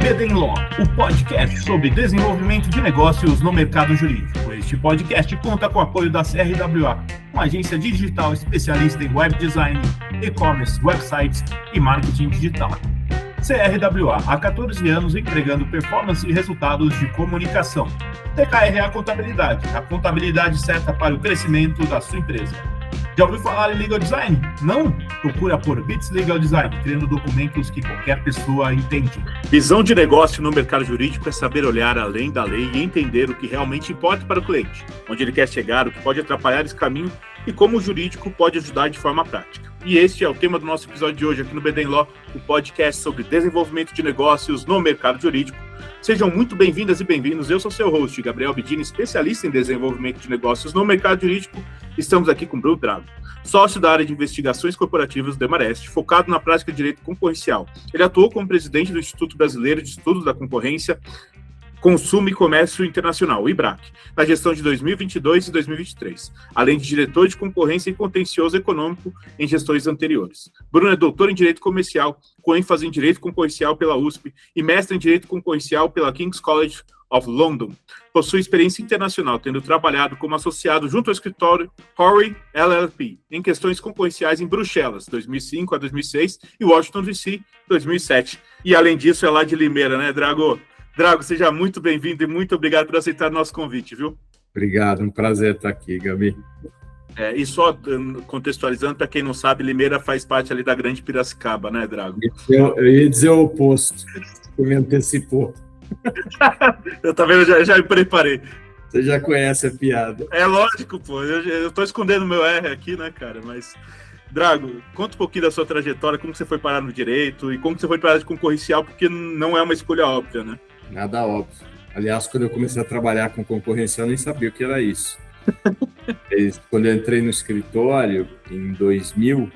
Bedenlaw, o podcast sobre desenvolvimento de negócios no mercado jurídico. Este podcast conta com o apoio da CRWA, uma agência digital especialista em web design, e-commerce, websites e marketing digital. CRWA, há 14 anos entregando performance e resultados de comunicação. TKRA Contabilidade, a contabilidade certa para o crescimento da sua empresa. Já ouviu falar em Legal Design? Não? Procura por Bits Legal Design, criando documentos que qualquer pessoa entende. Visão de negócio no mercado jurídico é saber olhar além da lei e entender o que realmente importa para o cliente, onde ele quer chegar, o que pode atrapalhar esse caminho e como o jurídico pode ajudar de forma prática. E este é o tema do nosso episódio de hoje aqui no Bedenlaw, o podcast sobre desenvolvimento de negócios no mercado jurídico. Sejam muito bem-vindas e bem-vindos. Eu sou seu host, Gabriel Bidini, especialista em desenvolvimento de negócios no mercado jurídico. Estamos aqui com Bruno Drago, sócio da área de investigações corporativas do Demarest, focado na prática de direito concorrencial. Ele atuou como presidente do Instituto Brasileiro de Estudos da Concorrência, Consumo e Comércio Internacional, o IBRAC, na gestão de 2022 e 2023, além de diretor de concorrência e contencioso econômico em gestões anteriores. Bruno é doutor em Direito Comercial, com ênfase em Direito Concorrencial pela USP e mestre em Direito Concorrencial pela King's College of London. Possui experiência internacional, tendo trabalhado como associado junto ao escritório Horry LLP, em questões concorrenciais em Bruxelas, 2005 a 2006, e Washington, D.C., 2007. E, além disso, é lá de Limeira, né, Drago? Drago, seja muito bem-vindo e muito obrigado por aceitar o nosso convite, viu? Obrigado, um prazer estar aqui, Gabi. E só contextualizando, para quem não sabe, Limeira faz parte ali da Grande Piracicaba, né, Drago? Eu ia dizer o oposto, você me antecipou. Eu também já me preparei. Você já conhece a piada. É lógico, pô, eu tô escondendo meu R aqui, né, cara, mas... Drago, conta um pouquinho da sua trajetória, como você foi parar no direito e como você foi parar de concorrencial, porque não é uma escolha óbvia, né? Nada óbvio. Aliás, quando eu comecei a trabalhar com concorrencial, eu nem sabia o que era isso. Quando eu entrei no escritório, em 2000,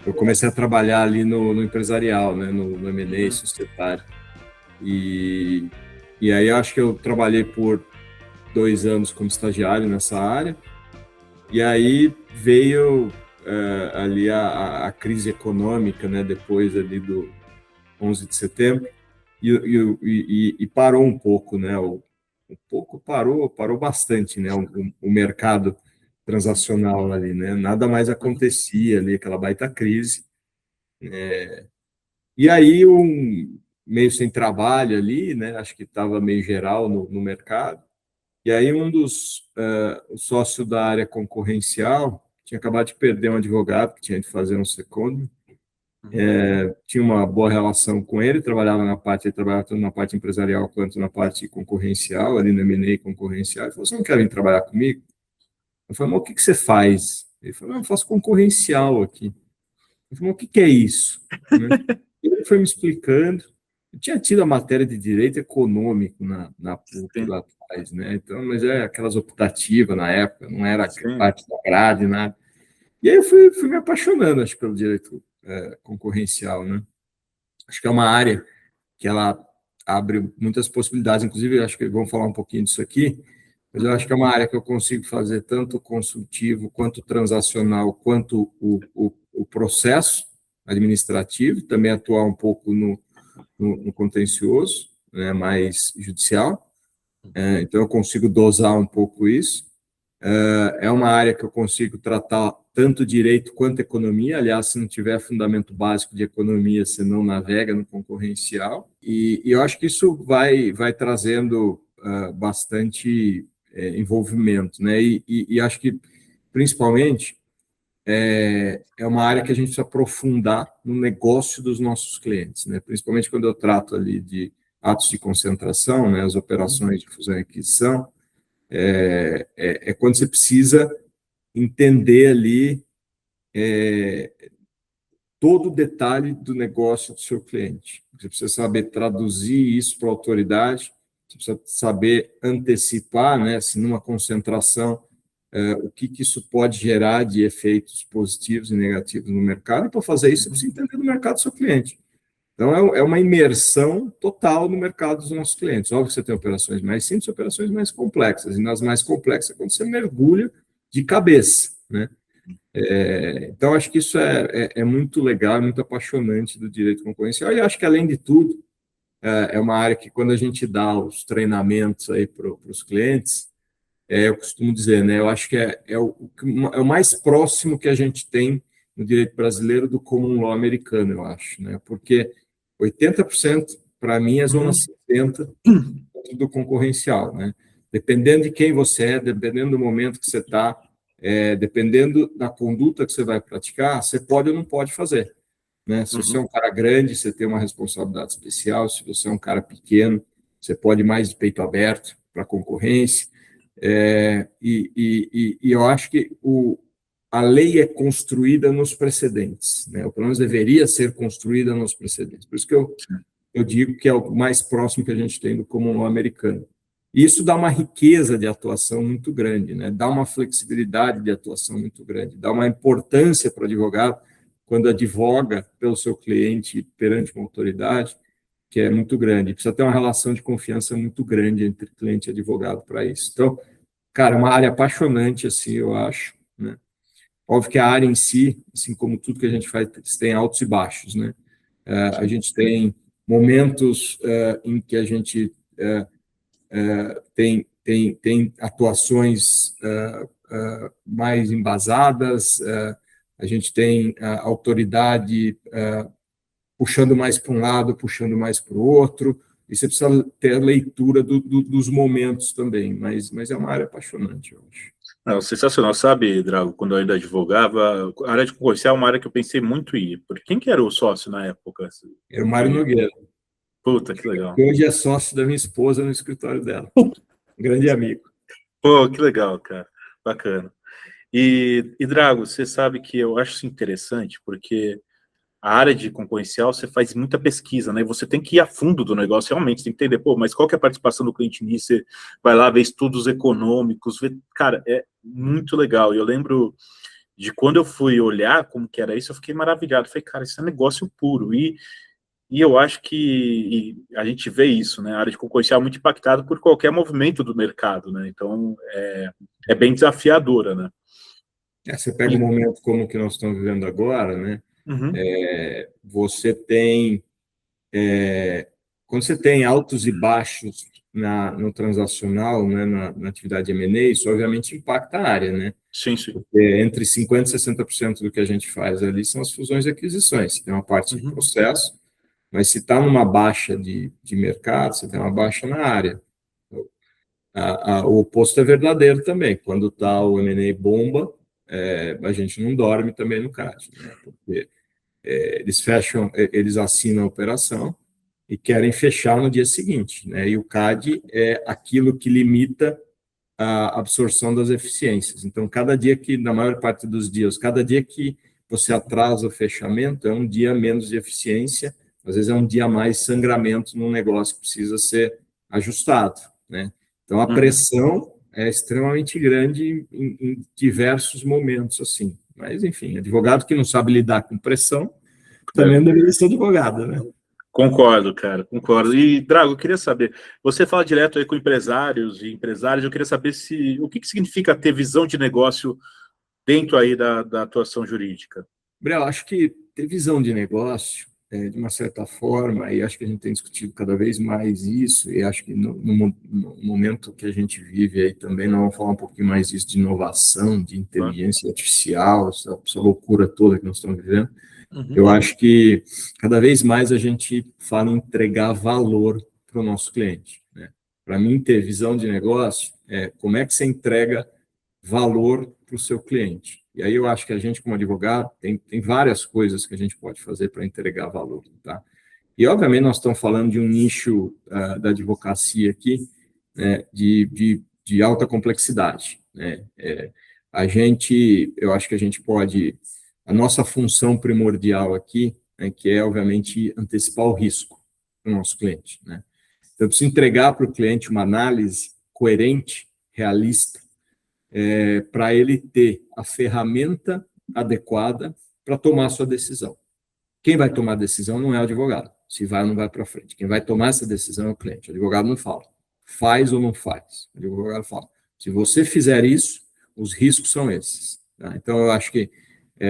eu comecei a trabalhar ali no empresarial, né, no M&A societário. E aí eu acho que eu trabalhei por 2 anos como estagiário nessa área. E aí veio ali a crise econômica, né, depois ali do 11 de setembro, e parou um pouco, né, parou bastante, né, o mercado transacional ali, né, nada mais acontecia ali, aquela baita crise. E aí, meio sem trabalho ali, né, acho que estava meio geral no mercado. E aí um dos sócios da área concorrencial tinha acabado de perder um advogado que tinha de fazer um second. Tinha uma boa relação com ele, trabalhava tanto na parte empresarial quanto na parte concorrencial, ali no M&A concorrencial. Ele falou, você não quer vir trabalhar comigo? Eu falei, mas o que você faz? Ele falou, não, eu faço concorrencial aqui. Eu falei, mas o que é isso? Ele foi me explicando. Eu tinha tido a matéria de direito econômico na PUC lá atrás, né? Então, mas aquelas optativas na época, não era parte da grade, nada. E aí eu fui me apaixonando, acho, pelo direito concorrencial, né? Acho que é uma área que ela abre muitas possibilidades, inclusive acho que vamos falar um pouquinho disso aqui, mas eu acho que é uma área que eu consigo fazer tanto consultivo, quanto transacional, quanto o processo administrativo, também atuar um pouco no contencioso, né, mais judicial. Então, eu consigo dosar um pouco isso. É uma área que eu consigo tratar tanto direito quanto economia. Aliás, se não tiver fundamento básico de economia, você não navega no concorrencial. E eu acho que isso vai trazendo bastante envolvimento, né? E acho que, principalmente, é uma área que a gente precisa aprofundar no negócio dos nossos clientes, né? Principalmente quando eu trato ali de atos de concentração, né? As operações de fusão e aquisição, quando você precisa entender ali todo o detalhe do negócio do seu cliente. Você precisa saber traduzir isso para a autoridade, você precisa saber antecipar, né? Se numa concentração, o que isso pode gerar de efeitos positivos e negativos no mercado, e para fazer isso, você precisa entender do mercado do seu cliente. Então, é uma imersão total no mercado dos nossos clientes. Óbvio que você tem operações mais simples, operações mais complexas, e nas mais complexas é quando você mergulha de cabeça, né? Então, acho que isso é muito legal, é muito apaixonante do direito concorrencial, e acho que, além de tudo, é uma área que, quando a gente dá os treinamentos aí para os clientes, eu costumo dizer, né, eu acho que é o mais próximo que a gente tem no direito brasileiro do common law americano, eu acho, né, porque 80%, para mim, é zona 50% do concorrencial, né, dependendo de quem você é, dependendo do momento que você está, dependendo da conduta que você vai praticar, você pode ou não pode fazer, né? Se você é um cara grande, você tem uma responsabilidade especial. Se você é um cara pequeno, você pode ir mais de peito aberto para a concorrência. E eu acho que a lei é construída nos precedentes, né? Ou pelo menos deveria ser construída nos precedentes. Por isso que eu digo que é o mais próximo que a gente tem do common law americano. E isso dá uma riqueza de atuação muito grande, né? Dá uma flexibilidade de atuação muito grande, dá uma importância para o advogado quando advoga pelo seu cliente perante uma autoridade, que é muito grande. Precisa ter uma relação de confiança muito grande entre cliente e advogado para isso. Então, cara, é uma área apaixonante, assim, eu acho, né? Óbvio que a área em si, assim como tudo que a gente faz, tem altos e baixos, né? A gente tem momentos em que a gente tem atuações mais embasadas, a gente tem a autoridade puxando mais para um lado, puxando mais para o outro, e você precisa ter a leitura dos momentos também, mas é uma área apaixonante, eu acho. Não, sensacional, sabe, Drago, quando eu ainda advogava, a área de concorrencial é uma área que eu pensei muito em ir, porque quem que era o sócio na época? Era o Mário Nogueira. Puta, que legal. Hoje é sócio da minha esposa no escritório dela. Grande amigo. Pô, que legal, cara. Bacana. E Drago, você sabe que eu acho isso interessante, porque a área de concorrencial, você faz muita pesquisa, né? Você tem que ir a fundo do negócio, realmente, você tem que entender, pô, mas qual que é a participação do cliente nisso? Você vai lá ver estudos econômicos, cara, é muito legal. E eu lembro de quando eu fui olhar como que era isso, eu fiquei maravilhado. Falei, cara, isso é negócio puro. E eu acho que a gente vê isso, né? A área de concorrencial é muito impactada por qualquer movimento do mercado, né? Então, é bem desafiadora, né? Você pega um momento como o que nós estamos vivendo agora, né? Uhum. Você tem... quando você tem altos e baixos no transacional, né, na atividade M&A, isso obviamente impacta a área, né? Sim, sim. Porque entre 50% e 60% do que a gente faz ali são as fusões e aquisições. Tem uma parte de processo, mas se está numa baixa de mercado, você tem uma baixa na área. O oposto é verdadeiro também. Quando está o M&A bomba, a gente não dorme também no CAD, né? Porque eles assinam a operação e querem fechar no dia seguinte, né? E o CAD é aquilo que limita a absorção das eficiências. Então, cada dia que, na maior parte dos dias, cada dia que você atrasa o fechamento, é um dia menos de eficiência, às vezes é um dia a mais sangramento num negócio que precisa ser ajustado, né? Então, a pressão é extremamente grande em diversos momentos, assim. Mas, enfim, advogado que não sabe lidar com pressão também não deveria ser advogado, né? Concordo, cara, concordo. E, Drago, eu queria saber, você fala direto aí com empresários e empresárias, eu queria saber o que significa ter visão de negócio dentro aí da atuação jurídica. Gabriel, acho que ter visão de negócio, de uma certa forma, e acho que a gente tem discutido cada vez mais isso, e acho que no momento que a gente vive aí também, nós vamos falar um pouquinho mais disso, de inovação, de inteligência artificial, essa loucura toda que nós estamos vivendo. Eu acho que cada vez mais a gente fala em entregar valor para o nosso cliente, né? Para mim, ter visão de negócio como é que você entrega valor para o seu cliente. E aí eu acho que a gente, como advogado, tem várias coisas que a gente pode fazer para entregar valor, tá? E, obviamente, nós estamos falando de um nicho da advocacia aqui, né, de alta complexidade, né? Eu acho que a gente pode... A nossa função primordial aqui, né, que é, obviamente, antecipar o risco para o nosso cliente, né? Então, eu preciso entregar para o cliente uma análise coerente, realista, para ele ter a ferramenta adequada para tomar a sua decisão. Quem vai tomar a decisão não é o advogado, se vai ou não vai para frente. Quem vai tomar essa decisão é o cliente. O advogado não fala, faz ou não faz. O advogado fala, se você fizer isso, os riscos são esses, tá? Então, eu acho que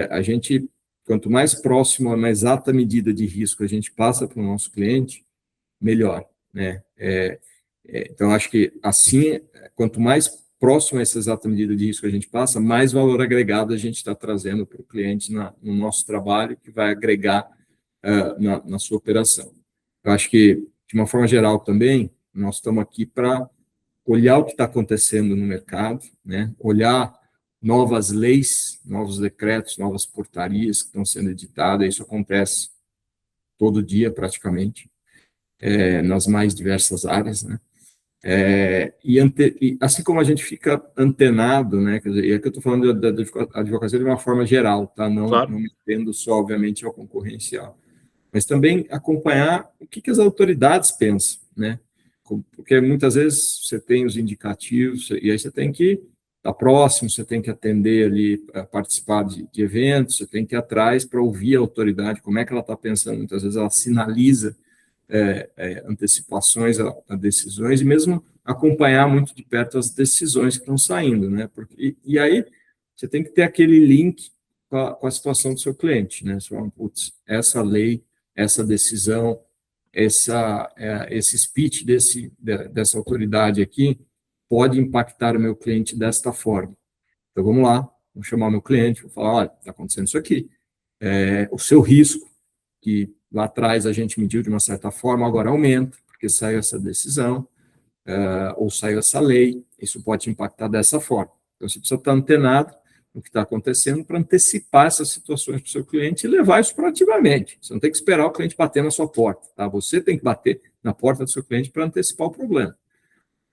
A gente, quanto mais próximo a uma exata medida de risco a gente passa para o nosso cliente, melhor, né? Então, acho que assim, quanto mais próximo a essa exata medida de risco a gente passa, mais valor agregado a gente está trazendo para o cliente no nosso trabalho, que vai agregar na sua operação. Eu acho que, de uma forma geral também, nós estamos aqui para olhar o que está acontecendo no mercado, né? Olhar novas leis, novos decretos, novas portarias que estão sendo editadas. Isso acontece todo dia, praticamente, nas mais diversas áreas, né? E assim como a gente fica antenado, né? Quer dizer, é que eu estou falando da advocacia de uma forma geral, tá? Claro. Não me tendo só, obviamente, ao concorrencial, mas também acompanhar o que as autoridades pensam, né? Porque muitas vezes você tem os indicativos e aí você tem que estar próximo, você tem que atender ali, participar de eventos, você tem que ir atrás para ouvir a autoridade, como é que ela está pensando. Muitas vezes ela sinaliza antecipações a decisões e mesmo acompanhar muito de perto as decisões que estão saindo, né? E aí você tem que ter aquele link com a situação do seu cliente, né? Você fala, putz, essa lei, essa decisão, esse speech dessa autoridade aqui pode impactar o meu cliente desta forma. Então, vamos lá, vou chamar o meu cliente, vou falar, olha, está acontecendo isso aqui. O seu risco, que lá atrás a gente mediu de uma certa forma, agora aumenta, porque saiu essa decisão, ou saiu essa lei, isso pode impactar dessa forma. Então, você precisa estar antenado no que está acontecendo para antecipar essas situações para o seu cliente e levar isso proativamente. Você não tem que esperar o cliente bater na sua porta, tá? Você tem que bater na porta do seu cliente para antecipar o problema.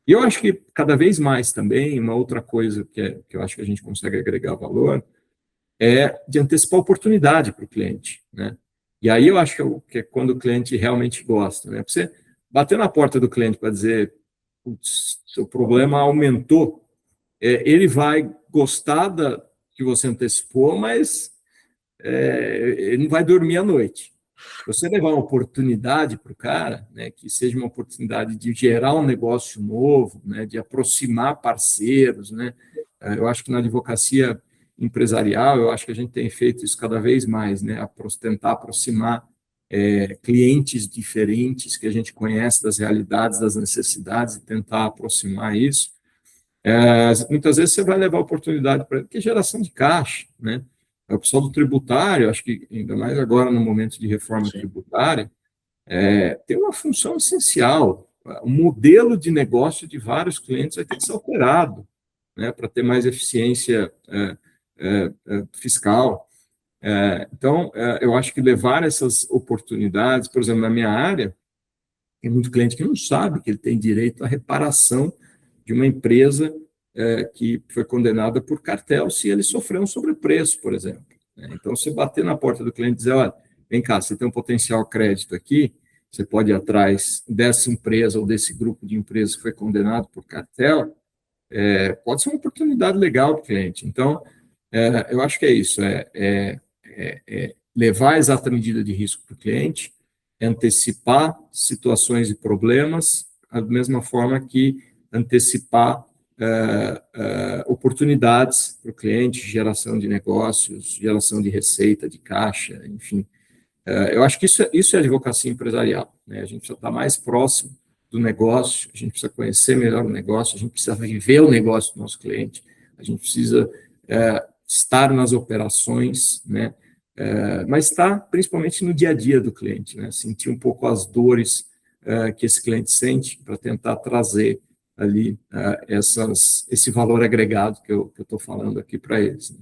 E eu acho que cada vez mais também, uma outra coisa que eu acho que a gente consegue agregar valor é de antecipar a oportunidade para o cliente, né? E aí eu acho que é quando o cliente realmente gosta, né? Você bater na porta do cliente para dizer, seu problema aumentou, ele vai gostar que você antecipou, mas ele não vai dormir à noite. Você levar uma oportunidade para o cara, né, que seja uma oportunidade de gerar um negócio novo, né, de aproximar parceiros, né? Eu acho que na advocacia empresarial, eu acho que a gente tem feito isso cada vez mais, né, tentar aproximar clientes diferentes que a gente conhece das realidades, das necessidades, e tentar aproximar isso. Muitas vezes você vai levar oportunidade para que geração de caixa, né? O pessoal do tributário, acho que ainda mais agora no momento de reforma tributária, tem uma função essencial. O modelo de negócio de vários clientes vai ter que ser alterado, né, para ter mais eficiência fiscal. Então, eu acho que levar essas oportunidades, por exemplo, na minha área, tem muito cliente que não sabe que ele tem direito à reparação de uma empresa que foi condenada por cartel se ele sofreu um sobrepreço, por exemplo. Então, você bater na porta do cliente e dizer, olha, vem cá, você tem um potencial crédito aqui, você pode ir atrás dessa empresa ou desse grupo de empresas que foi condenado por cartel, pode ser uma oportunidade legal para o cliente. Então, eu acho que é isso, levar a exata medida de risco para o cliente, antecipar situações e problemas, da mesma forma que antecipar oportunidades para o cliente, geração de negócios, geração de receita, de caixa, enfim. Eu acho que isso é advocacia empresarial, né? A gente precisa estar mais próximo do negócio, a gente precisa conhecer melhor o negócio, a gente precisa viver o negócio do nosso cliente, a gente precisa estar nas operações, né? Mas estar principalmente no dia a dia do cliente, né? Sentir um pouco as dores que esse cliente sente para tentar trazer ali esse valor agregado que eu estou falando aqui para eles, né?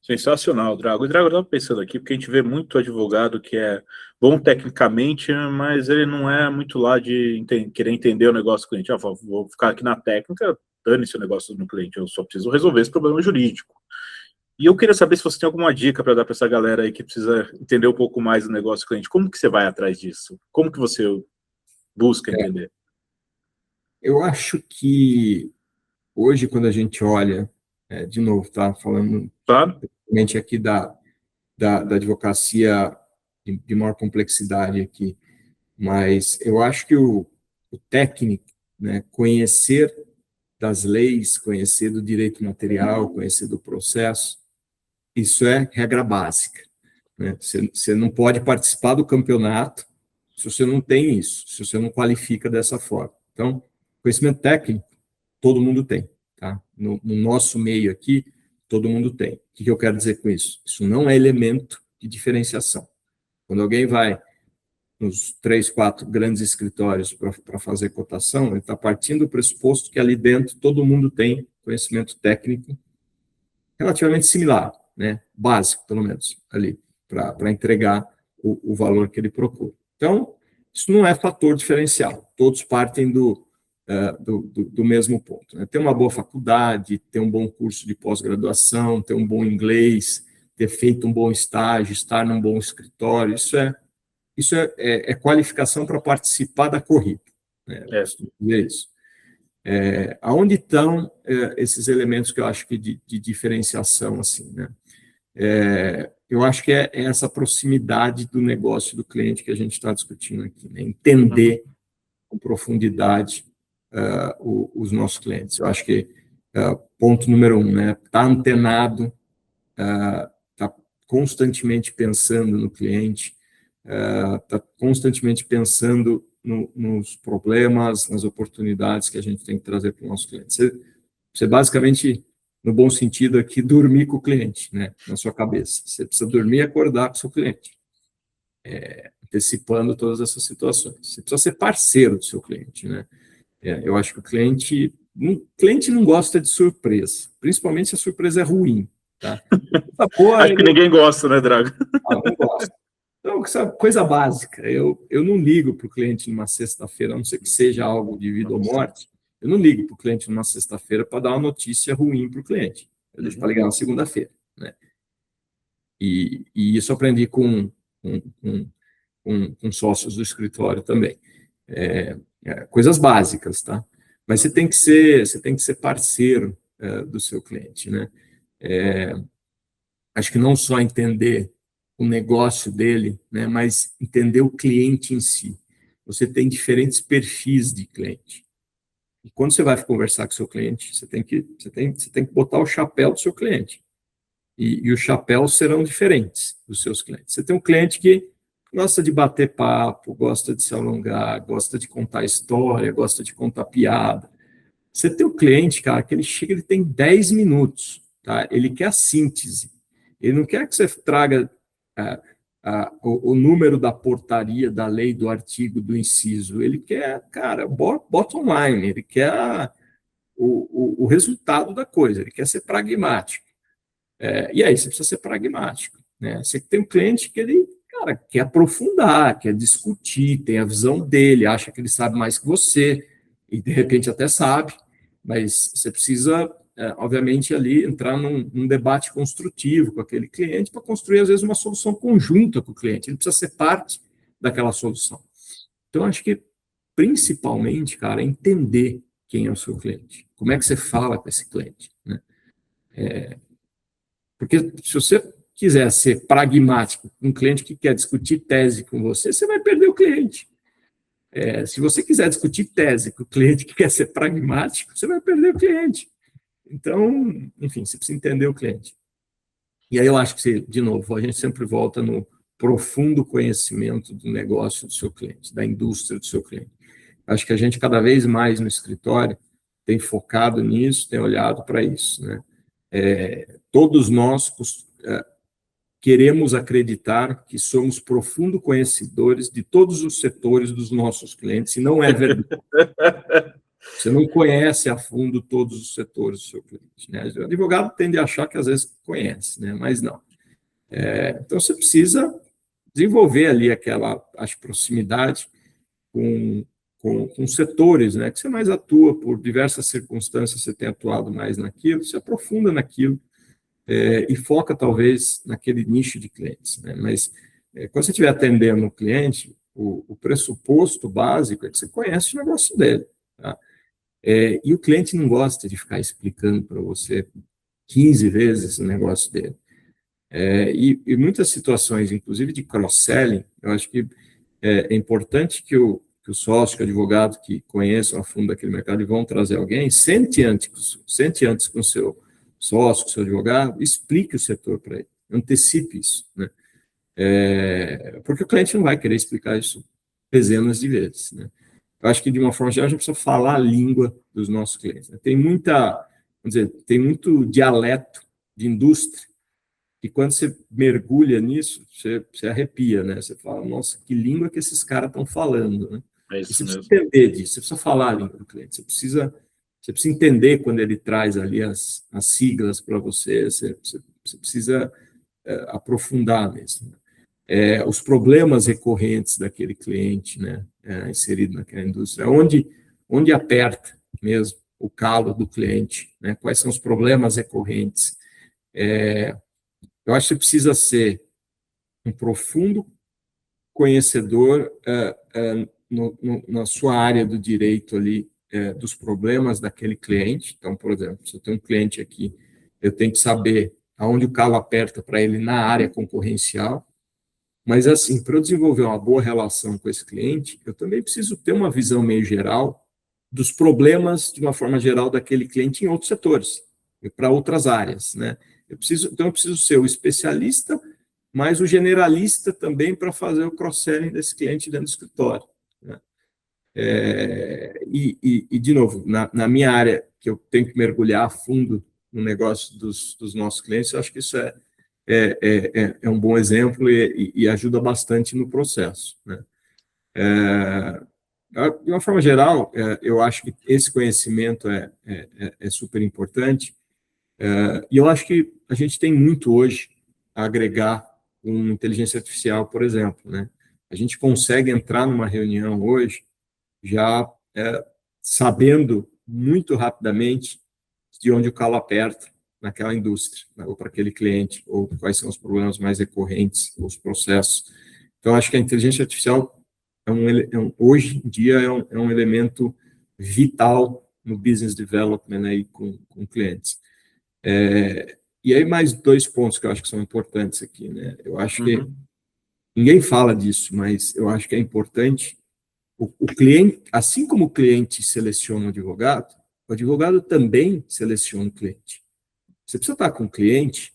Sensacional, Drago. E Drago, eu estava pensando aqui, porque a gente vê muito advogado que é bom tecnicamente, mas ele não é muito lá de querer entender o negócio do cliente. Vou ficar aqui na técnica, dane-se o negócio do cliente, eu só preciso resolver esse problema jurídico. E eu queria saber se você tem alguma dica para dar para essa galera aí que precisa entender um pouco mais do negócio do cliente. Como que você vai atrás disso? Como que você busca entender? Eu acho que hoje, quando a gente olha, de novo, tá falando Claro? aqui da advocacia de maior complexidade aqui, mas eu acho que o técnico, né, conhecer das leis, conhecer do direito material, conhecer do processo, Isso é regra básica, né? Você não pode participar do campeonato se você não tem isso, se você não qualifica dessa forma. Então, conhecimento técnico, todo mundo tem, tá? No nosso meio aqui, todo mundo tem. O que eu quero dizer com isso? Isso não é elemento de diferenciação. Quando alguém vai nos 3, 4 grandes escritórios para fazer cotação, ele está partindo do pressuposto que ali dentro todo mundo tem conhecimento técnico relativamente similar, né? Básico, pelo menos, ali, para entregar o valor que ele procura. Então, isso não é fator diferencial. Todos partem do mesmo ponto, né? Ter uma boa faculdade, ter um bom curso de pós-graduação, ter um bom inglês, ter feito um bom estágio, estar num bom escritório, isso é qualificação para participar da corrida, né? Isso. Aonde estão esses elementos que eu acho que de diferenciação, assim, né? Eu acho que é essa proximidade do negócio do cliente que a gente está discutindo aqui, né? Entender com profundidade os nossos clientes. Eu acho que ponto número 1, né? Tá antenado, tá constantemente pensando no cliente, tá constantemente pensando nos problemas, nas oportunidades que a gente tem que trazer para o nosso cliente. Você basicamente, no bom sentido aqui, dormir com o cliente, né, na sua cabeça. Você precisa dormir e acordar com o seu cliente, antecipando todas essas situações. Você precisa ser parceiro do seu cliente, né? Eu acho que o cliente não gosta de surpresa, principalmente se a surpresa é ruim, tá? Acho que ninguém gosta, né, Drago? Não gosta. Então, essa coisa básica, eu não ligo para o cliente numa sexta-feira, a não ser que seja algo de vida ou morte, eu não ligo para o cliente numa sexta-feira para dar uma notícia ruim para o cliente. Eu deixo para ligar na segunda-feira, né? E isso eu aprendi com sócios do escritório também. Coisas básicas, tá? Mas você tem que ser parceiro do seu cliente, né? Acho que não só entender o negócio dele, né, mas entender o cliente em si. Você tem diferentes perfis de cliente. E quando você vai conversar com o seu cliente, você tem que botar o chapéu do seu cliente. E os chapéus serão diferentes dos seus clientes. Você tem um cliente que gosta de bater papo, gosta de se alongar, gosta de contar história, gosta de contar piada. Você tem um cliente, cara, que ele chega, ele tem 10 minutos, tá? Ele quer a síntese. Ele não quer que você traga o número da portaria, da lei, do artigo, do inciso. Ele quer, cara, bottom line, ele quer o resultado da coisa, ele quer ser pragmático. E aí você precisa ser pragmático, né? Você tem um cliente que ele, cara, quer aprofundar, quer discutir, tem a visão dele, acha que ele sabe mais que você, e de repente até sabe, mas você precisa, obviamente, ali entrar num debate construtivo com aquele cliente para construir, às vezes, uma solução conjunta com o cliente. Ele precisa ser parte daquela solução. Então, acho que, principalmente, cara, é entender quem é o seu cliente. Como é que você fala com esse cliente, né? Porque se você quiser ser pragmático com um cliente que quer discutir tese com você, você vai perder o cliente. Se você quiser discutir tese com o cliente que quer ser pragmático, você vai perder o cliente. Então, enfim, você precisa entender o cliente. E aí eu acho que, de novo, a gente sempre volta no profundo conhecimento do negócio do seu cliente, da indústria do seu cliente. Acho que a gente, cada vez mais no escritório, tem focado nisso, tem olhado para isso, né? Todos nós queremos acreditar que somos profundos conhecedores de todos os setores dos nossos clientes, e não é verdade. Você não conhece a fundo todos os setores do seu cliente, né? O advogado tende a achar que às vezes conhece, né? Mas não. Então você precisa desenvolver ali aquela, acho, proximidade com setores, né? Que você mais atua por diversas circunstâncias, você tem atuado mais naquilo, se aprofunda naquilo. E foca, talvez, naquele nicho de clientes, né? Mas, quando você estiver atendendo o cliente, o pressuposto básico é que você conhece o negócio dele, tá? E o cliente não gosta de ficar explicando para você 15 vezes o negócio dele. E muitas situações, inclusive de cross-selling, eu acho que é importante que o sócio, que o advogado que conheçam a fundo aquele mercado e vão trazer alguém, sente antes com o seu sócio, com o seu advogado, explique o setor para ele, antecipe isso, né? Porque o cliente não vai querer explicar isso dezenas de vezes, né? Eu acho que, de uma forma geral, a gente precisa falar a língua dos nossos clientes, né? Tem muito dialeto de indústria, e quando você mergulha nisso, você arrepia, né? Você fala, nossa, que língua que esses caras estão falando, né? É E isso você precisa mesmo. entender disso, você precisa falar a língua do cliente, você precisa entender quando ele traz ali as siglas para você precisa aprofundar mesmo, né? Os problemas recorrentes daquele cliente, né, inserido naquela indústria, onde aperta mesmo o calo do cliente, né, quais são os problemas recorrentes. Eu acho que você precisa ser um profundo conhecedor na sua área do direito ali, dos problemas daquele cliente. Então, por exemplo, se eu tenho um cliente aqui, eu tenho que saber aonde o calo aperta para ele na área concorrencial. Mas, assim, para eu desenvolver uma boa relação com esse cliente, eu também preciso ter uma visão meio geral dos problemas, de uma forma geral, daquele cliente em outros setores, e para outras áreas, né? Então, eu preciso ser o especialista, mas o generalista também para fazer o cross-selling desse cliente dentro do escritório, né? De novo, na minha área, que eu tenho que mergulhar a fundo no negócio dos nossos clientes, eu acho que isso é um bom exemplo e ajuda bastante no processo, né? De uma forma geral, eu acho que esse conhecimento é super importante, e eu acho que a gente tem muito hoje a agregar com inteligência artificial, por exemplo, né? A gente consegue entrar numa reunião hoje já sabendo muito rapidamente de onde o calo aperta naquela indústria, né, ou para aquele cliente, ou quais são os problemas mais recorrentes, os processos. Então, acho que a inteligência artificial, hoje em dia, é um elemento vital no business development aí com clientes. E aí, mais 2 pontos que eu acho que são importantes aqui, né? Eu acho que ninguém fala disso, mas eu acho que é importante o cliente, assim como o cliente seleciona o advogado também seleciona o cliente. Você precisa estar com o cliente,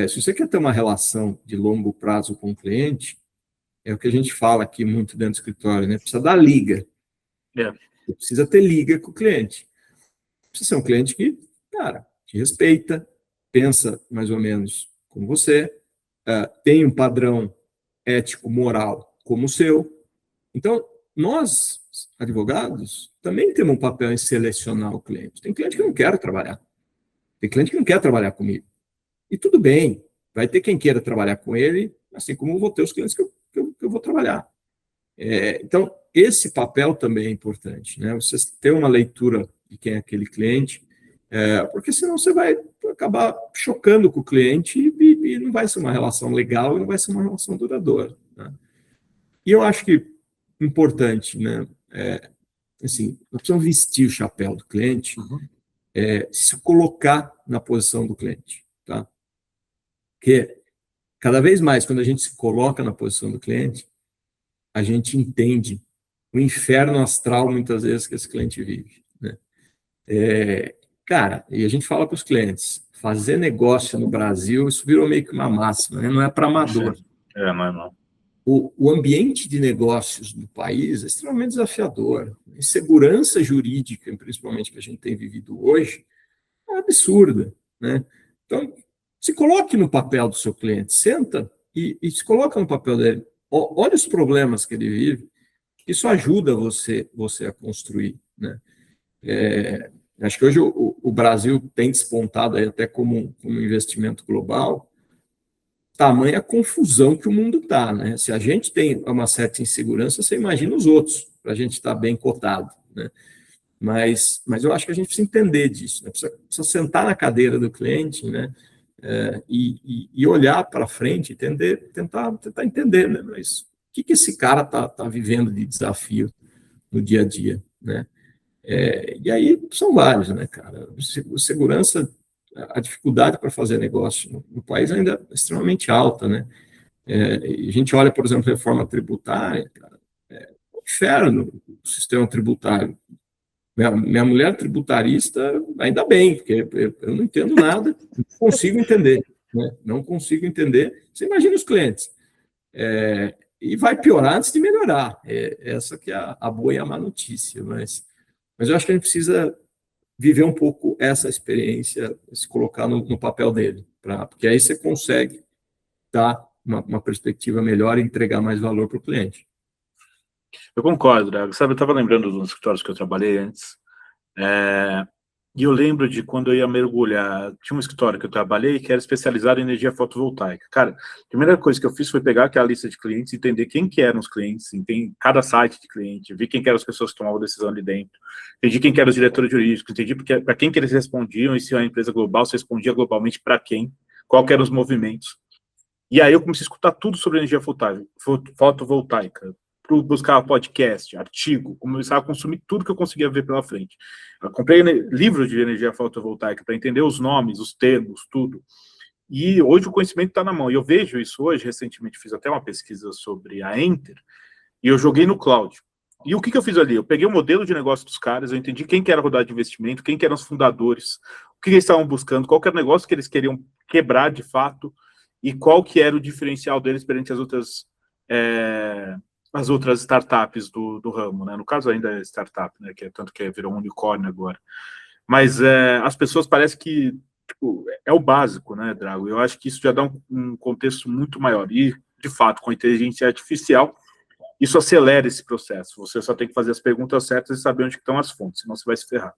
se você quer ter uma relação de longo prazo com o cliente, é o que a gente fala aqui muito dentro do escritório, né? Precisa dar liga. Você precisa ter liga com o cliente. Precisa ser um cliente que, cara, te respeita, pensa mais ou menos como você, tem um padrão ético, moral como o seu. Então, nós, advogados, também temos um papel em selecionar o cliente. Tem cliente que não quer trabalhar. Tem cliente que não quer trabalhar comigo. E tudo bem, vai ter quem queira trabalhar com ele, assim como eu vou ter os clientes que eu vou trabalhar. Então, esse papel também é importante, né? Você ter uma leitura de quem é aquele cliente, porque senão você vai acabar chocando com o cliente e não vai ser uma relação legal e não vai ser uma relação duradoura, né? E eu acho que importante, né? Assim, nós precisamos vestir o chapéu do cliente, se colocar na posição do cliente, tá? Porque cada vez mais, quando a gente se coloca na posição do cliente, a gente entende o inferno astral, muitas vezes, que esse cliente vive, né? Cara, e a gente fala para os clientes, fazer negócio no Brasil, isso virou meio que uma máxima, né? Não é para amador. Mas não. O ambiente de negócios do país é extremamente desafiador. A insegurança jurídica, principalmente que a gente tem vivido hoje, é absurda, né? Então, se coloque no papel do seu cliente, senta e se coloca no papel dele. Olha os problemas que ele vive, isso ajuda você a construir, né? Acho que hoje o Brasil tem despontado aí até como um investimento global, tamanha confusão que o mundo está, né? Se a gente tem uma certa insegurança, você imagina os outros, para a gente estar bem cotado, né? Mas eu acho que a gente precisa entender disso, né? Precisa sentar na cadeira do cliente, né? E olhar para frente, tentar entender, né? Mas o que esse cara tá vivendo de desafio no dia a dia, né? E aí são vários, né, cara? Segurança, a dificuldade para fazer negócio no país ainda é extremamente alta, né? A gente olha, por exemplo, a reforma tributária, cara, um inferno o sistema tributário Minha mulher tributarista, ainda bem, porque eu não entendo nada, não consigo entender, né? Não consigo entender. Você imagina os clientes. E vai piorar antes de melhorar. Essa que é a boa e a má notícia. Mas eu acho que a gente precisa viver um pouco essa experiência, se colocar no papel dele, porque aí você consegue dar uma perspectiva melhor e entregar mais valor para o cliente. Eu concordo, Drago. Sabe, eu estava lembrando dos escritórios que eu trabalhei antes, e eu lembro de quando eu ia mergulhar, tinha um escritório que eu trabalhei que era especializado em energia fotovoltaica. Cara, a primeira coisa que eu fiz foi pegar aquela lista de clientes, entender quem que eram os clientes, entender cada site de cliente, vi quem que eram as pessoas que tomavam decisão ali dentro, entendi quem que eram os diretores jurídicos, entendi para quem que eles respondiam, e se é uma empresa global, se respondia globalmente para quem, qual que eram os movimentos. E aí eu comecei a escutar tudo sobre energia fotovoltaica, buscar podcast, artigo, começar a consumir tudo que eu conseguia ver pela frente. Eu comprei livros de energia fotovoltaica para entender os nomes, os termos, tudo. E hoje o conhecimento está na mão. E eu vejo isso hoje, recentemente fiz até uma pesquisa sobre a Enter, e eu joguei no cloud. E o que eu fiz ali? Eu peguei o modelo de negócio dos caras, eu entendi quem que era a rodada de investimento, quem que eram os fundadores, o que eles estavam buscando, qual que era o negócio que eles queriam quebrar de fato, e qual que era o diferencial deles perante as outras startups do ramo, né? No caso ainda é startup, né? Que é tanto que virou um unicórnio agora. Mas as pessoas parecem que tipo, é o básico, né, Drago? Eu acho que isso já dá um contexto muito maior. E, de fato, com a inteligência artificial, isso acelera esse processo. Você só tem que fazer as perguntas certas e saber onde estão as fontes, senão você vai se ferrar.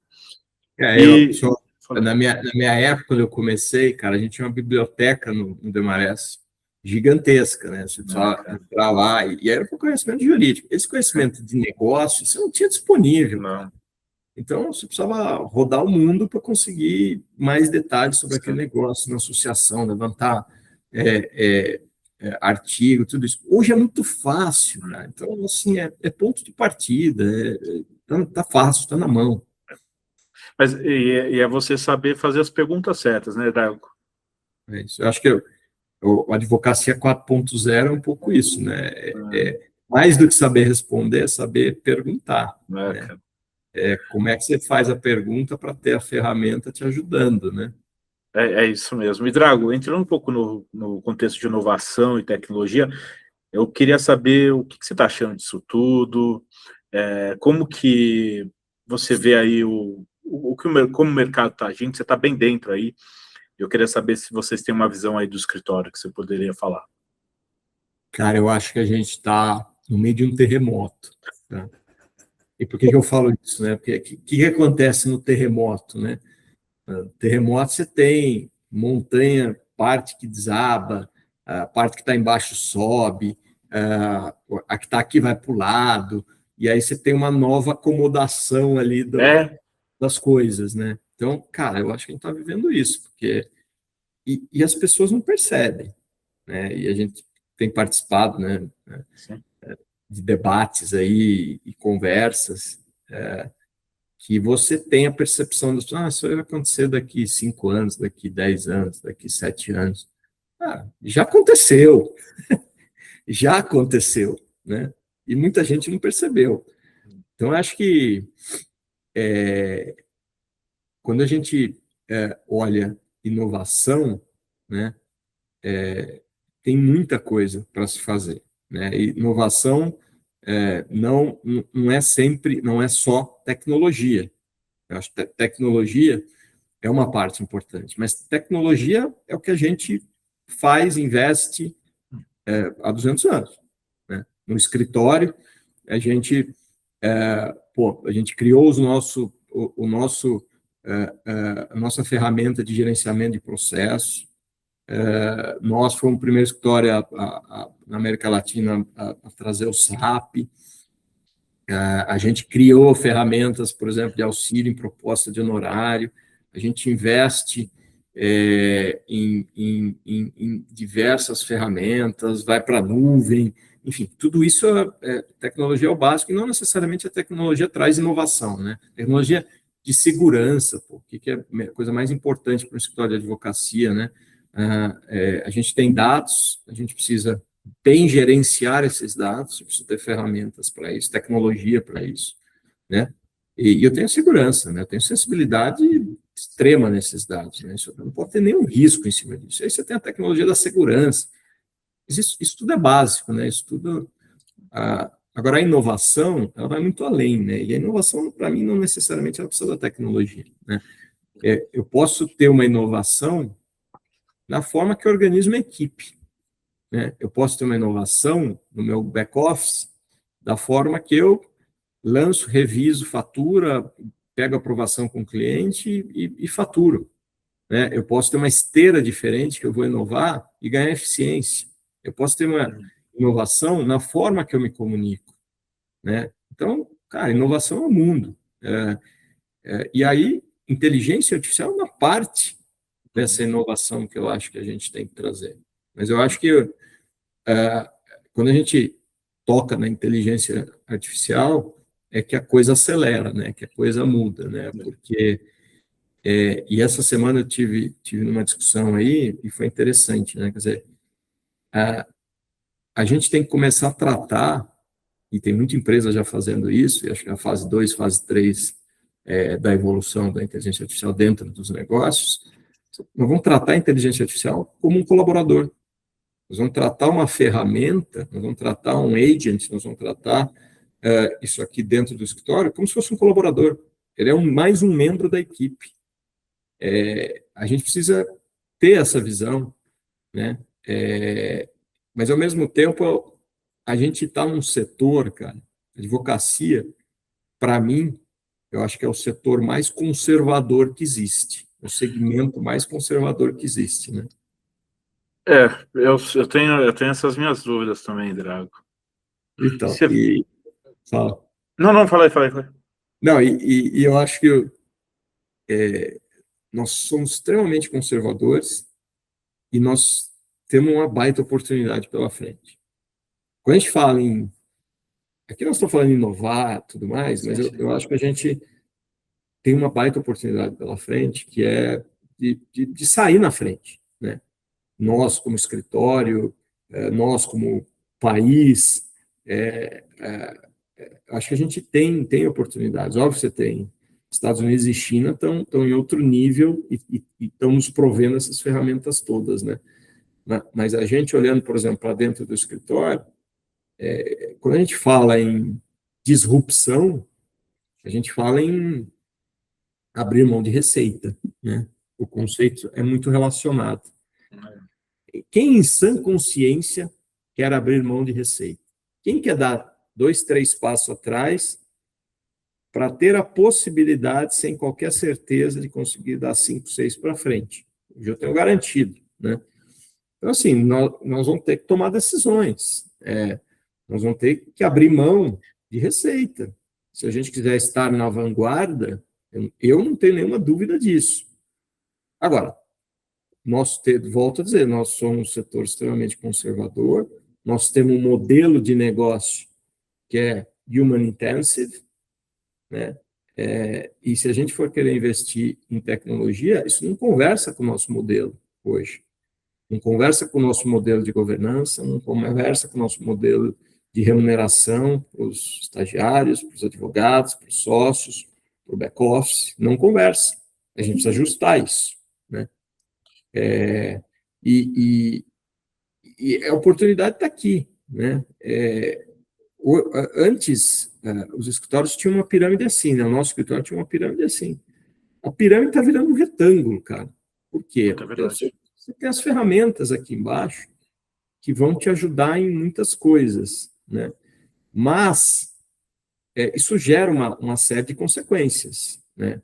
Na minha época, quando eu comecei, cara, a gente tinha uma biblioteca no Demarest gigantesca, né? Você precisava entrar lá, e era para conhecimento jurídico. Esse conhecimento de negócio, você não tinha disponível. Não. Então, você precisava rodar o mundo para conseguir mais detalhes sobre aquele negócio, na associação, levantar artigo, tudo isso. Hoje é muito fácil, né? Então, assim, é ponto de partida, tá fácil, está na mão. Mas é você saber fazer as perguntas certas, né, Drago? É isso. Eu acho que a advocacia 4.0 é um pouco isso, né? Mais do que saber responder, é saber perguntar. Né? Como é que você faz a pergunta para ter a ferramenta te ajudando, né? É isso mesmo. E, Drago, entrando um pouco no contexto de inovação e tecnologia, eu queria saber o que você está achando disso tudo, como que você vê aí como o mercado está agindo, você está bem dentro aí. Eu queria saber se vocês têm uma visão aí do escritório que você poderia falar. Cara, eu acho que a gente está no meio de um terremoto. Tá? E por que eu falo isso? Né? Porque o que acontece no terremoto? Né? No terremoto você tem montanha, parte que desaba, a parte que está embaixo sobe, a que está aqui vai para o lado, e aí você tem uma nova acomodação ali das coisas. Né? Então, cara, eu acho que a gente está vivendo isso, porque e as pessoas não percebem, né? E a gente tem participado, né, de debates aí e conversas que você tem a percepção das pessoas, isso vai acontecer daqui 5 anos, daqui 10 anos, daqui 7 anos. Já aconteceu, já aconteceu, né? E muita gente não percebeu. Então, eu acho que quando a gente olha inovação, né, tem muita coisa para se fazer. Né? E inovação não é sempre, não é só tecnologia. Eu acho que tecnologia é uma parte importante, mas tecnologia é o que a gente faz, investe há 200 anos. Né? No escritório, a gente criou a nossa ferramenta de gerenciamento de processos. Nós fomos o primeiro escritório na América Latina a trazer o SAP. A gente criou ferramentas, por exemplo, de auxílio em proposta de honorário. A gente investe em diversas ferramentas, vai para a nuvem. Enfim, tudo isso tecnologia é o básico, e não necessariamente a tecnologia traz inovação. Né? Tecnologia de segurança, que é a coisa mais importante para um escritório de advocacia, né? A gente tem dados, a gente precisa bem gerenciar esses dados, precisa ter ferramentas para isso, tecnologia para isso, né? E eu tenho segurança, né? Eu tenho sensibilidade, extrema necessidade, né? Isso não pode ter nenhum risco em cima disso. Aí você tem a tecnologia da segurança. Isso tudo é básico, né? Isso tudo... Agora, a inovação, ela vai muito além, né? E a inovação, para mim, não necessariamente ela precisa da tecnologia, né? Eu posso ter uma inovação na forma que eu organizo uma equipe, né? Eu posso ter uma inovação no meu back-office da forma que eu lanço, reviso, fatura, pego aprovação com o cliente e faturo, né? Eu posso ter uma esteira diferente que eu vou inovar e ganhar eficiência. Eu posso ter uma inovação na forma que eu me comunico, né? Então, cara, inovação é o mundo. E aí, inteligência artificial é uma parte dessa inovação que eu acho que a gente tem que trazer. Mas eu acho que quando a gente toca na inteligência artificial, é que a coisa acelera, né? Que a coisa muda, né? Porque e essa semana eu tive numa discussão aí e foi interessante, né? Quer dizer, a gente tem que começar a tratar, e tem muita empresa já fazendo isso, e acho que a fase 2, fase 3 da evolução da inteligência artificial dentro dos negócios, nós vamos tratar a inteligência artificial como um colaborador. Nós vamos tratar uma ferramenta, nós vamos tratar um agent, nós vamos tratar isso aqui dentro do escritório como se fosse um colaborador. Ele é mais um membro da equipe. A gente precisa ter essa visão, né? Mas, ao mesmo tempo, a gente está num setor, cara, advocacia, para mim, eu acho que é o setor mais conservador que existe, o segmento mais conservador que existe, né? Eu tenho essas minhas dúvidas também, Drago. Então, fala. Não, fala aí. Não, e eu acho que nós somos extremamente conservadores e nós temos uma baita oportunidade pela frente. Quando a gente fala em... Aqui nós estamos falando em inovar e tudo mais, mas eu acho que a gente tem uma baita oportunidade pela frente, que é de sair na frente, né? Nós, como escritório, nós, como país, acho que a gente tem oportunidades. Óbvio que você tem. Estados Unidos e China estão em outro nível e estão nos provendo essas ferramentas todas, né? Mas a gente, olhando, por exemplo, para dentro do escritório, quando a gente fala em disrupção, a gente fala em abrir mão de receita, né? O conceito é muito relacionado. Quem em sã consciência quer abrir mão de receita? Quem quer dar 2, 3 passos atrás para ter a possibilidade, sem qualquer certeza, de conseguir dar 5, 6 para frente? Eu tenho garantido, né? Então, assim, nós vamos ter que tomar decisões. Nós vamos ter que abrir mão de receita. Se a gente quiser estar na vanguarda, eu não tenho nenhuma dúvida disso. Agora, volto a dizer, nós somos um setor extremamente conservador, nós temos um modelo de negócio que é human intensive, né? E se a gente for querer investir em tecnologia, isso não conversa com o nosso modelo hoje. Não conversa com o nosso modelo de governança, não conversa com o nosso modelo de remuneração para os estagiários, para os advogados, para os sócios, para o back-office. Não conversa. A gente precisa ajustar isso, né? E a oportunidade está aqui, né? Antes, os escritórios tinham uma pirâmide assim, né? O nosso escritório tinha uma pirâmide assim. A pirâmide está virando um retângulo, cara. Por quê? Porque você tem as ferramentas aqui embaixo que vão te ajudar em muitas coisas, né? Mas isso gera uma série de consequências, né?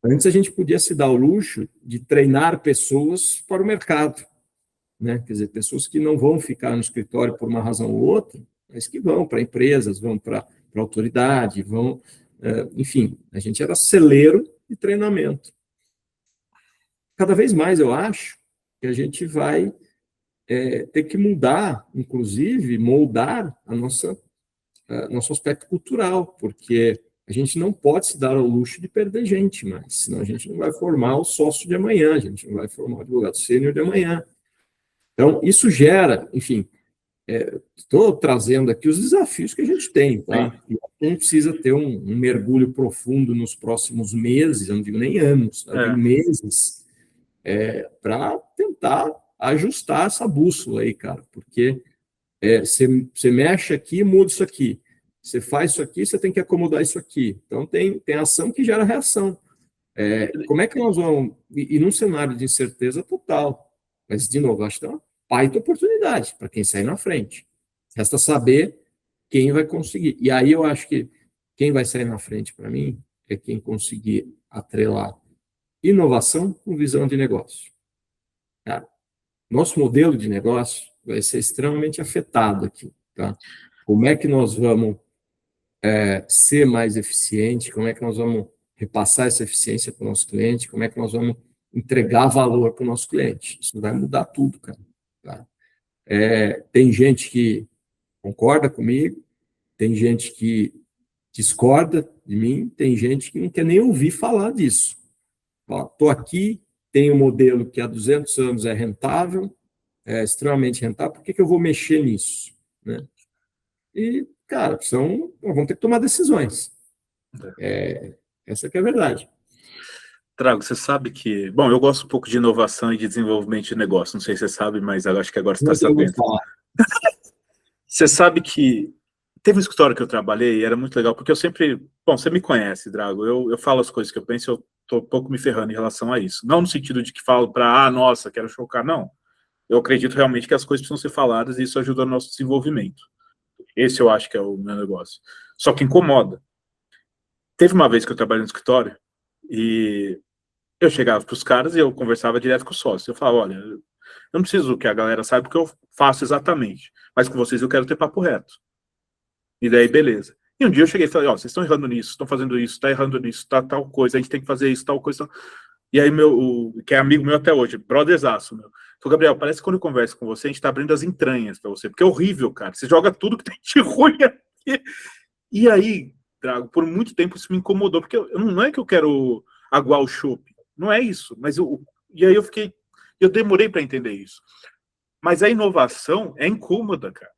Antes a gente podia se dar o luxo de treinar pessoas para o mercado, né? Quer dizer, pessoas que não vão ficar no escritório por uma razão ou outra, mas que vão para empresas, vão para autoridade, vão... enfim, a gente era celeiro de treinamento. Cada vez mais eu acho que a gente vai ter que mudar, inclusive, moldar nosso aspecto cultural, porque a gente não pode se dar ao luxo de perder gente mais, senão a gente não vai formar o sócio de amanhã, a gente não vai formar o advogado sênior de amanhã. Então, isso gera, enfim, estou trazendo aqui os desafios que a gente tem, tá? E a gente precisa ter um mergulho profundo nos próximos meses, eu não digo nem anos, eu digo meses, para tentar ajustar essa bússola aí, cara, porque você mexe aqui, muda isso aqui. Você faz isso aqui, você tem que acomodar isso aqui. Então, tem ação que gera reação. Como é que nós vamos... E num cenário de incerteza total. Mas, de novo, acho que é uma baita oportunidade para quem sair na frente. Resta saber quem vai conseguir. E aí eu acho que quem vai sair na frente, para mim, é quem conseguir atrelar inovação com visão de negócio. Cara, nosso modelo de negócio vai ser extremamente afetado aqui, tá? Como é que nós vamos ser mais eficiente? Como é que nós vamos repassar essa eficiência para o nosso cliente? Como é que nós vamos entregar valor para o nosso cliente? Isso vai mudar tudo, cara. Tá? Tem gente que concorda comigo, tem gente que discorda de mim, tem gente que não quer nem ouvir falar disso. Estou aqui, tenho um modelo que há 200 anos é rentável, é extremamente rentável, por que eu vou mexer nisso? Né? E, cara, vamos ter que tomar decisões. Essa que é a verdade. Trago, você sabe que... Bom, eu gosto um pouco de inovação e de desenvolvimento de negócio, não sei se você sabe, mas eu acho que agora você está sabendo. Você sabe que teve um escritório que eu trabalhei e era muito legal, porque eu sempre... Bom, você me conhece, Drago, eu falo as coisas que eu penso, eu estou um pouco me ferrando em relação a isso. Não no sentido de que falo para, nossa, quero chocar, não. Eu acredito realmente que as coisas precisam ser faladas e isso ajuda no nosso desenvolvimento. Esse eu acho que é o meu negócio. Só que incomoda. Teve uma vez que eu trabalhei no escritório e eu chegava para os caras e eu conversava direto com o sócio. Eu falava, olha, eu não preciso que a galera saiba o que eu faço exatamente, mas com vocês eu quero ter papo reto. E daí, beleza. E um dia eu cheguei e falei, ó, vocês estão errando nisso, estão fazendo isso, está errando nisso, tá tal coisa, a gente tem que fazer isso, tal coisa. E aí, que é amigo meu até hoje, brotherzaço, meu. Falei, Gabriel, parece que quando eu converso com você, a gente está abrindo as entranhas para você, porque é horrível, cara. Você joga tudo que tem de ruim aqui. E aí, Drago, por muito tempo isso me incomodou, porque não é que eu quero aguar o chope, não é isso. E aí eu demorei para entender isso. Mas a inovação é incômoda, cara.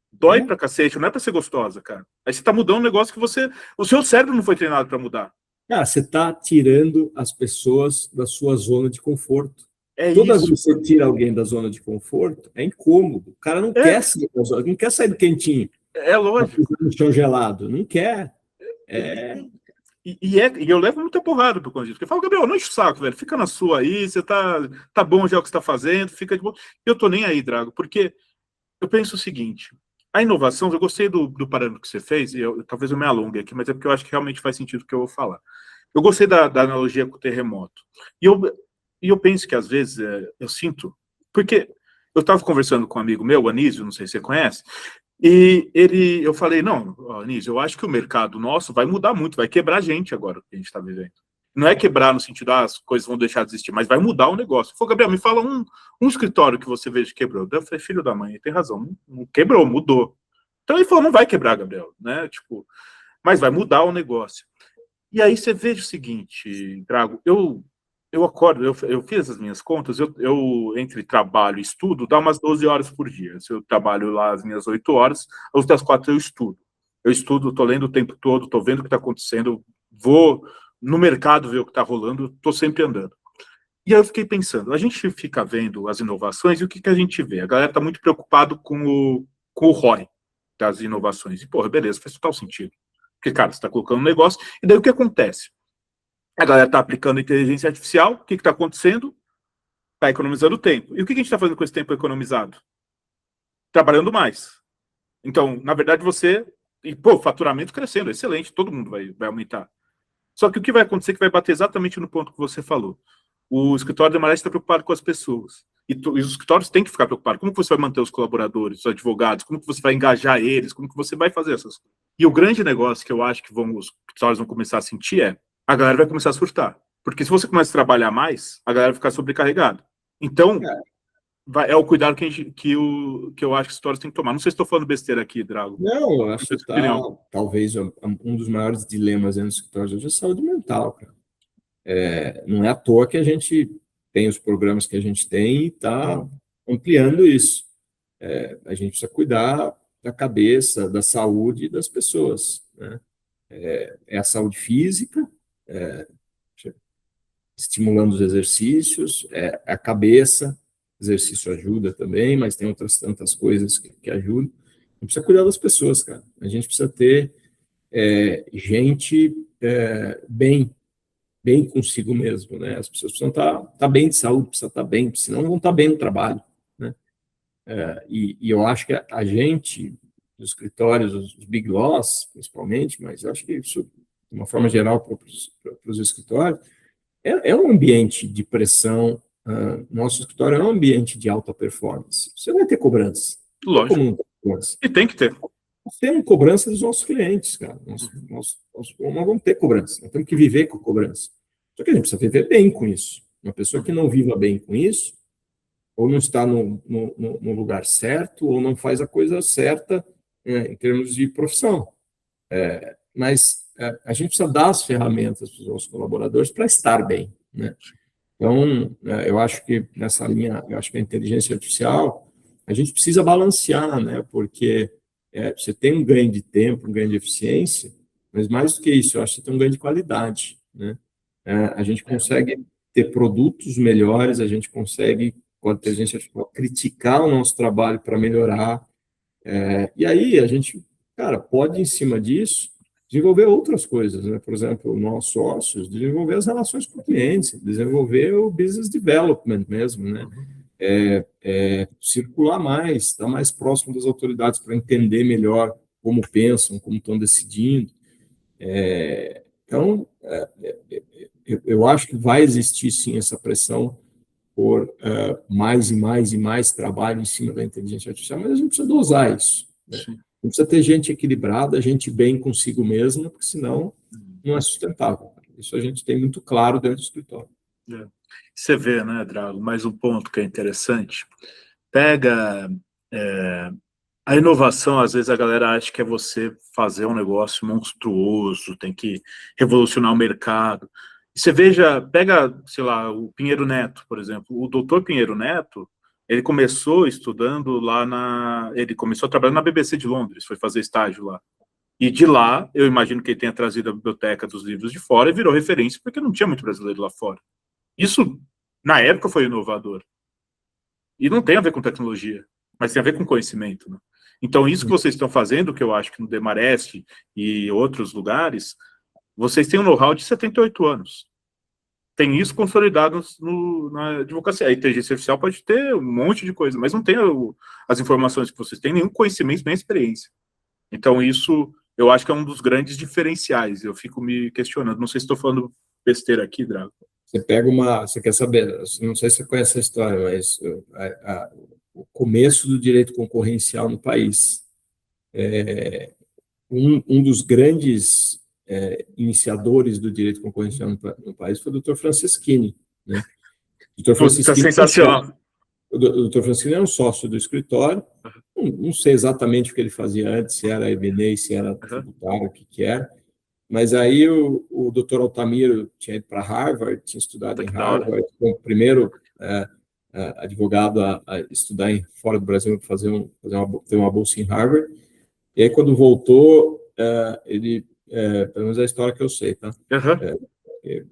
Dói pra cacete, não é pra ser gostosa, cara. Aí você tá mudando um negócio que o seu cérebro não foi treinado para mudar. Cara, você está tirando as pessoas da sua zona de conforto. Toda vez que você tira alguém da zona de conforto, é incômodo. O cara não quer sair da zona, não quer sair do quentinho. É lógico. No chão gelado, não quer. E eu levo muita porrada por conta disso. Porque eu falo, Gabriel, não enche o saco, velho. Fica na sua aí, você tá bom já o que você tá fazendo, fica de boa. Eu tô nem aí, Drago, porque eu penso o seguinte. A inovação, eu gostei do parâmetro que você fez, e talvez eu me alongue aqui, mas é porque eu acho que realmente faz sentido o que eu vou falar. Eu gostei da analogia com o terremoto. E eu penso que, às vezes, eu sinto... Porque eu estava conversando com um amigo meu, o Anísio, não sei se você conhece, e eu falei, não, Anísio, eu acho que o mercado nosso vai mudar muito, vai quebrar a gente agora, que a gente está vivendo. Não é quebrar no sentido, as coisas vão deixar de existir, mas vai mudar o negócio. Falei, Gabriel, me fala um escritório que você veja que quebrou. Eu falei, filho da mãe, ele tem razão, não quebrou, mudou. Então ele falou, não vai quebrar, Gabriel, né? Tipo, mas vai mudar o negócio. E aí você veja o seguinte, Drago, eu acordo, eu fiz as minhas contas, eu entre trabalho e estudo, dá umas 12 horas por dia. Se eu trabalho lá as minhas 8 horas, as outras 4 eu estudo. Eu estudo, tô lendo o tempo todo, tô vendo o que está acontecendo, vou no mercado ver o que está rolando, estou sempre andando. E aí eu fiquei pensando, a gente fica vendo as inovações e o que a gente vê? A galera está muito preocupado com o ROI das inovações. E, porra, beleza, faz total sentido. Porque, cara, você está colocando um negócio, e daí o que acontece? A galera está aplicando inteligência artificial, o que está acontecendo? Está economizando tempo. E o que a gente está fazendo com esse tempo economizado? Trabalhando mais. Então, na verdade, faturamento crescendo, excelente, todo mundo vai aumentar. Só que o que vai acontecer é que vai bater exatamente no ponto que você falou. O escritório de Marés está preocupado com as pessoas. E os escritórios têm que ficar preocupados. Como que você vai manter os colaboradores, os advogados? Como que você vai engajar eles? Como que você vai fazer essas coisas? E o grande negócio que eu acho que os escritórios vão começar a sentir é a galera vai começar a surtar. Porque se você começa a trabalhar mais, a galera vai ficar sobrecarregada. Então, é o cuidado que eu acho que os escritórios têm que tomar. Não sei se estou falando besteira aqui, Drago. Não, eu acho que talvez um dos maiores dilemas dentro dos escritórios hoje é a saúde mental, cara. Não é à toa que a gente tem os programas que a gente tem e está ampliando isso. A gente precisa cuidar da cabeça, da saúde das pessoas, né? A saúde física, estimulando os exercícios, a cabeça, exercício ajuda também, mas tem outras tantas coisas que ajudam. A gente precisa cuidar das pessoas, cara. A gente precisa ter gente bem consigo mesmo, né? As pessoas precisam estar bem de saúde, precisam estar bem, senão não vão estar bem no trabalho, né? E eu acho que a gente, dos escritórios, os big laws, principalmente, mas eu acho que isso, de uma forma geral, para os escritórios, é um ambiente de pressão. Nosso escritório é um ambiente de alta performance. Você vai ter cobrança. Lógico. E tem que ter. Nós temos cobrança dos nossos clientes, cara. Nós vamos ter cobrança. Nós temos que viver com cobrança. Só que a gente precisa viver bem com isso. Uma pessoa que não viva bem com isso, ou não está no lugar certo, ou não faz a coisa certa em termos de profissão. Mas a gente precisa dar as ferramentas para os nossos colaboradores para estar bem, né? Então, eu acho que nessa linha, eu acho que a inteligência artificial, a gente precisa balancear, né? Porque você tem um ganho de tempo, um ganho de eficiência, mas mais do que isso, eu acho que você tem um ganho de qualidade, né? A gente consegue ter produtos melhores, a gente consegue, com a inteligência artificial, criticar o nosso trabalho para melhorar. E aí a gente, cara, pode, em cima disso, desenvolver outras coisas, né? Por exemplo, nós sócios, desenvolver as relações com clientes, desenvolver o business development mesmo, né? Circular mais, estar mais próximo das autoridades para entender melhor como pensam, como estão decidindo. Então, eu acho que vai existir, sim, essa pressão por mais e mais e mais trabalho em cima da inteligência artificial, mas a gente precisa dosar isso, né? Não precisa ter gente equilibrada, gente bem consigo mesma, porque senão não é sustentável. Isso a gente tem muito claro dentro do escritório. Você vê, né, Drago, mais um ponto que é interessante. Pega a inovação, às vezes a galera acha que é você fazer um negócio monstruoso, tem que revolucionar o mercado. E você pega, sei lá, o Pinheiro Neto, por exemplo. O doutor Pinheiro Neto, ele começou estudando ele começou trabalhando na BBC de Londres, foi fazer estágio lá. E de lá, eu imagino que ele tenha trazido a biblioteca dos livros de fora e virou referência, porque não tinha muito brasileiro lá fora. Isso, na época, foi inovador. E não tem a ver com tecnologia, mas tem a ver com conhecimento, né? Então, isso que vocês estão fazendo, que eu acho que no Demarest e outros lugares, vocês têm um know-how de 78 anos. Tem isso consolidado na advocacia. A inteligência artificial pode ter um monte de coisa, mas não tem as informações que vocês têm, nenhum conhecimento, nem experiência. Então, isso, eu acho que é um dos grandes diferenciais. Eu fico me questionando. Não sei se estou falando besteira aqui, Drago. Você quer saber, não sei se você conhece a história, mas o começo do direito concorrencial no país, um dos grandes iniciadores do direito concorrencial no país foi o Dr. Franceschini, né? Dr. Franceschini, sensacional. O Dr. Franceschini era um sócio do escritório, não sei exatamente o que ele fazia antes, se era M&A, se era tributário, o que era, mas aí o Dr. Altamiro tinha ido para Harvard, tinha estudado em Harvard, foi o primeiro advogado a estudar fora do Brasil para ter uma bolsa em Harvard. E aí, quando voltou, ele, pelo menos é a história que eu sei, tá?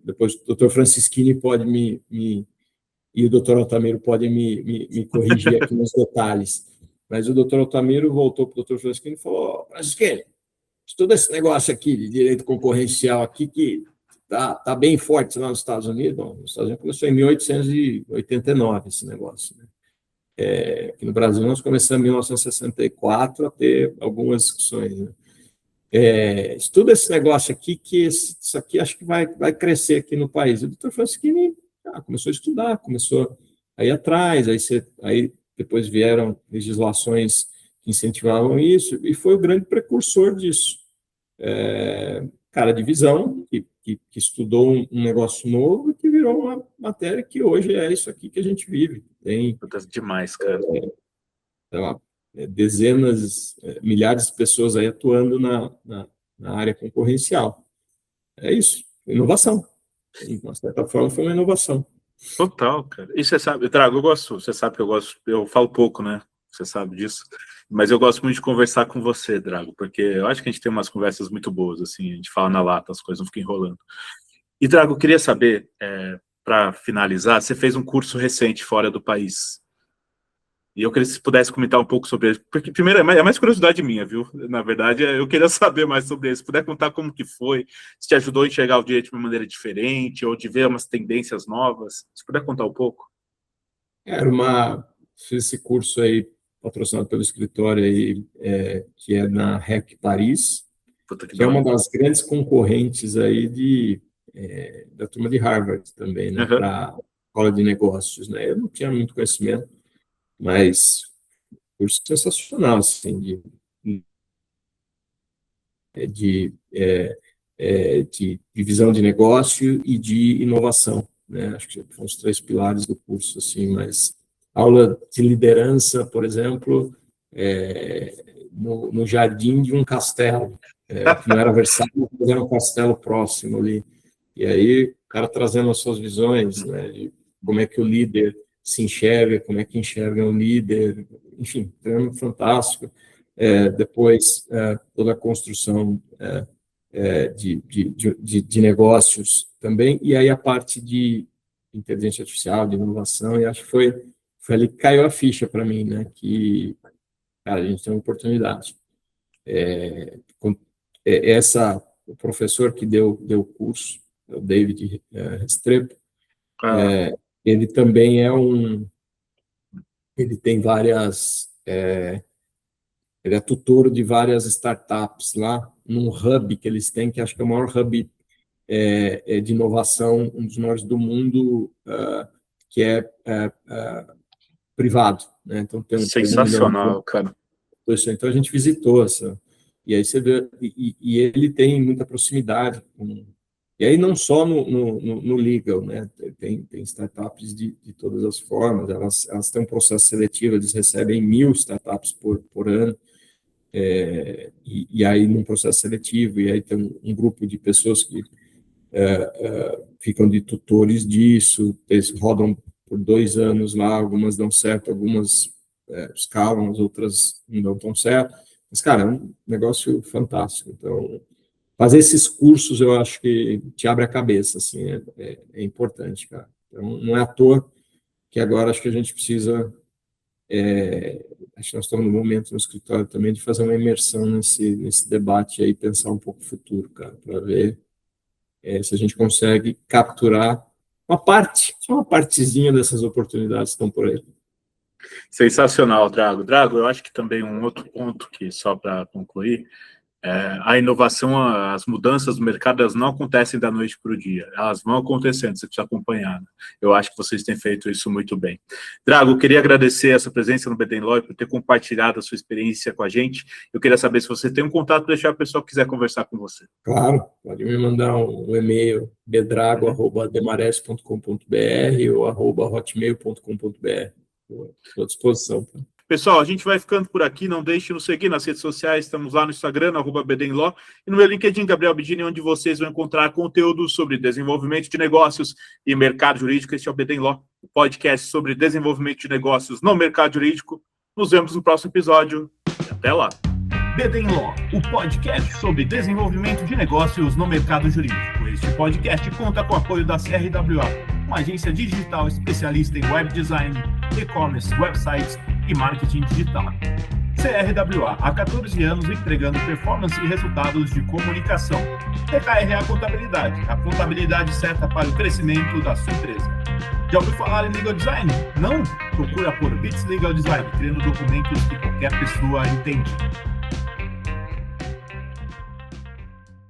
Depois o Dr. Franceschini pode e o Dr. Altamiro pode me corrigir aqui nos detalhes. Mas o Dr. Altamiro voltou para o Dr. Franceschini e falou: Franceschini, estuda esse negócio aqui de direito concorrencial aqui que tá bem forte lá nos Estados Unidos. Bom, nos Estados Unidos começou em 1889 esse negócio, né? Aqui no Brasil nós começamos em 1964 a ter algumas discussões, né? Estuda esse negócio aqui que isso aqui acho que vai crescer aqui no país. O doutor Franceschini começou a estudar, começou a ir atrás, aí depois vieram legislações que incentivavam isso, e foi o grande precursor disso. Cara de visão, que estudou um negócio novo e que virou uma matéria que hoje é isso aqui que a gente vive. Tem demais, cara. Dezenas, milhares de pessoas aí atuando na área concorrencial. É isso, inovação. De uma certa forma, foi uma inovação. Total, cara. E você sabe, Drago, você sabe que eu gosto, eu falo pouco, né? você sabe disso. Mas eu gosto muito de conversar com você, Drago, porque eu acho que a gente tem umas conversas muito boas, assim, a gente fala na lata, as coisas não ficam enrolando. E, Drago, eu queria saber, para finalizar, você fez um curso recente fora do país. E eu queria que você pudesse comentar um pouco sobre ele, porque primeiro é mais curiosidade minha, viu? Na verdade, eu queria saber mais sobre ele. Se puder contar como que foi, se te ajudou a enxergar o direito de uma maneira diferente, ou de ver umas tendências novas. Se puder contar um pouco. Fiz esse curso aí, patrocinado pelo escritório aí, que é na REC Paris, que é uma das grandes concorrentes aí da turma de Harvard também, né? Para a escola de negócios, né? Eu não tinha muito conhecimento, mas curso sensacional, assim, de visão de negócio e de inovação, né? Acho que são os 3 pilares do curso, assim, mas aula de liderança, por exemplo, no jardim de um castelo, que não era Versalhes, mas era um castelo próximo ali, e aí o cara trazendo as suas visões, né, de como é que o líder se enxerga, como é que enxerga o líder, enfim, treino fantástico. Depois, toda a construção de negócios também, e aí a parte de inteligência artificial, de inovação, e acho que foi ali que caiu a ficha para mim, né, que, cara, a gente tem uma oportunidade. O professor que deu o curso, o David Restrepo, ele também ele tem várias, ele é tutor de várias startups lá, num hub que eles têm, que acho que é o maior hub de inovação, um dos maiores do mundo, que é privado, né? Então tem sensacional, cara. Então a gente visitou essa, e aí você vê, e ele tem muita proximidade e aí não só no legal, né? Tem startups de todas as formas, elas têm um processo seletivo, eles recebem 1.000 startups por ano, e aí num processo seletivo, e aí tem um grupo de pessoas que ficam de tutores disso, eles rodam por 2 anos lá, algumas dão certo, algumas escalam, as outras não dão tão certo, mas, cara, é um negócio fantástico. Então, fazer esses cursos, eu acho que te abre a cabeça, assim, é importante, cara. Então, não é à toa que agora acho que a gente precisa, acho que nós estamos no momento no escritório também de fazer uma imersão nesse debate aí, pensar um pouco o futuro, cara, para ver se a gente consegue capturar só uma partezinha dessas oportunidades que estão por aí. Sensacional, Drago. Drago, eu acho que também um outro ponto que, só para concluir, a inovação, as mudanças do mercado, elas não acontecem da noite para o dia, elas vão acontecendo, você precisa acompanhar, né? Eu acho que vocês têm feito isso muito bem. Drago, eu queria agradecer essa presença no BD Law, por ter compartilhado a sua experiência com a gente. Eu queria saber se você tem um contato para deixar a pessoa que quiser conversar com você. Claro, pode me mandar um e-mail, bedrago@demares.com.br ou @hotmail.com.br. Estou à disposição. Tá? Pessoal, a gente vai ficando por aqui. Não deixe de nos seguir nas redes sociais. Estamos lá no Instagram, @BDenLaw, e no meu LinkedIn, Gabriel Bidini, onde vocês vão encontrar conteúdo sobre desenvolvimento de negócios e mercado jurídico. Este é o BD Law, o podcast sobre desenvolvimento de negócios no mercado jurídico. Nos vemos no próximo episódio. E até lá. BD Law, o podcast sobre desenvolvimento de negócios no mercado jurídico. Este podcast conta com o apoio da CRWA, uma agência digital especialista em web design, e-commerce, websites e marketing digital. CRWA, há 14 anos entregando performance e resultados de comunicação. TKRA Contabilidade, a contabilidade certa para o crescimento da sua empresa. Já ouviu falar em Legal Design? Não? Procura por Bits Legal Design, criando documentos que qualquer pessoa entende.